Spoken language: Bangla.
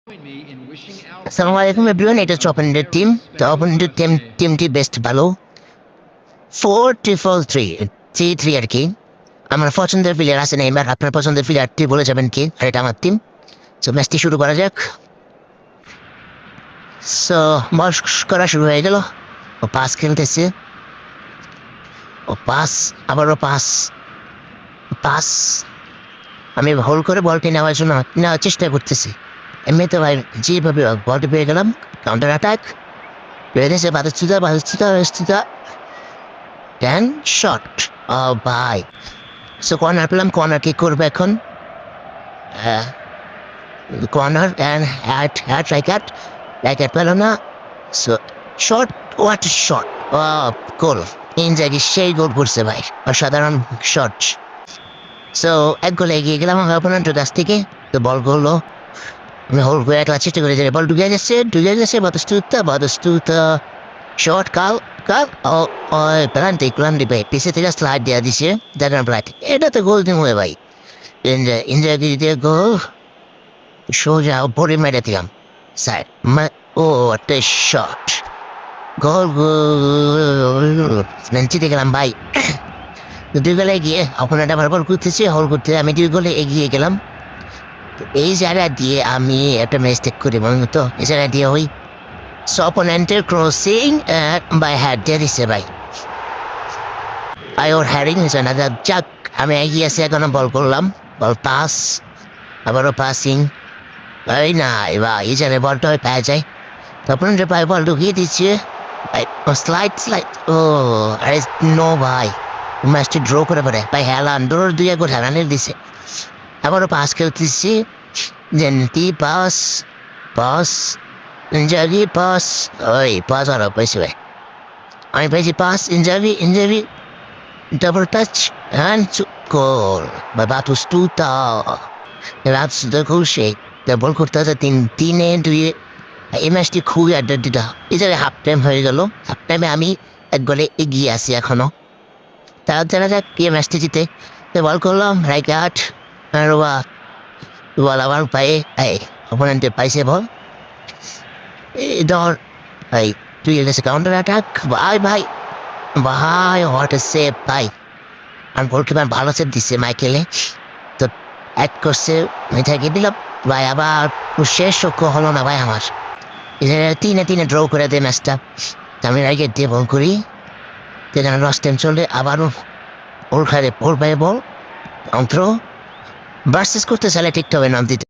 আসসালামু আলাইকুম এভরিওয়ান, এটা হচ্ছে অপোনেন্টের টিম। তো অপোনেন্টের টিমটি বেস্ট ভালো 4-3 আর কি। আমার পছন্দের প্লেয়ার আছে নেইমার, আপনার পছন্দের প্লেয়ারটি বলে যাবেন কি, আর এটা আমার টিম। সো ম্যাচটি শুরু করা যাক। সো বল করা শুরু হয়ে গেল। ও পাস খেলতেছে, ও পাস, আবারও পাস পাস আমি হোল্ড করে বলটি নেওয়ার চেষ্টা করতেছি। এমনিতে ভাই যেভাবে বলটি পেয়ে গেলাম, কাউন্টার অ্যাটাক পেয়েছে, বাদুচ্ছিতা ক্যান শট। ও ভাই, সো কর্নার পেলাম। কর্নার কি করবে এখন? কর্নার অ্যান্ড হ্যাট লাইক পেল না। So shot, what shot! Goal! Inzaghi সেই গোল করছে ভাই, অসাধারণ শট। সো এক গোলে এগিয়ে গেলাম আমার অপোনেন্টের কাছ থেকে। তো বল করলো, আমি হোল্ড করে একটা চেষ্টা করে যাই, বল ঢুকে যাচ্ছে বাদস্তুতা শর্ট কাল ও প্লান্টি ভাই, পিছে থেকে স্লাইড দেওয়া দিছে, দেখেন প্লাইট, এটা তো গোল দিন হয়ে ভাই। ইন্ডিয়া দিয়ে গোল সোজা ভরে মেরে দিলাম স্যার। ও একটা শট, গোল জিতে গেলাম ভাই। দুই গোলে এগিয়ে আপনারা আবার বল করতেছে, হোল করতে আমি 2 গোলে এগিয়ে গেলাম। এই জায়গা দিয়ে আমি একটা মিস্টেক করি মূলত, এই জায়গা দিয়ে ওই অপোনেন্টের ক্রসিং বাই হ্যাড দিয়ে দিচ্ছে ভাই, ওর হ্যারিং হয়েছে না। যাক, আমি এগিয়ে এসে এখনো বল করলাম, বল পাস, আবারও পাসিং। এই না, এবার এই জায়গায় বলটা হয়ে পাওয়া যায়, তখন যে পায়ে বল ঢুকিয়ে দিচ্ছে। স্লাইড ও আরে নো ভাই, ম্যাচটি ড্র করে পড়ে ভাই। হেলান ডোর 2 গোল হেলানের দিছে। আবারও পাস খেলতেছি, জেনতি পাস পাস ইনজারি পাস, ওই পাস আরো পাইছি ভাই, আমি পাইছি পাস। ইনজারি ডাবল টাচ অ্যান্ড গোল বা বাতুস্তুতা খুব সেই বল করতে হচ্ছে 3-2। এই ম্যাচটি খুবই আড্ডা। এই জায়গায় হাফ টাইম হয়ে গেল। হাফ টাইমে আমি 1 গোলে এগিয়ে আছি এখনো। তার জানা যাক কে ম্যাচটি জিতে। তো বল করলাম রাইট আট, আর বল আমার পায়ে, এই অপোনেন্টে পাইছে বল, এই ধর ভাই, তুই গেছে কাউন্টার অ্যাটাক ভাই ভাই ভাই, হোয়াট এ সেভ ভাই। আর গোলকিপার ভালো সেভ দিচ্ছে মাইকেলে, তো অ্যাড করছে, মিঠাইকে দিলাম ভাই। আবার শেষ চক্র হলো না ভাই আমার, 3-3 ড্র করে দেয় ম্যাচটা। আমি রাইগে দিয়ে বল করি, যেখানে লস্ট টাইম চলে, আবারও ওর পায়ে বল অন্ত্র ভার্সেস করতে চাইলে ঠিক হবে নাম দিতে।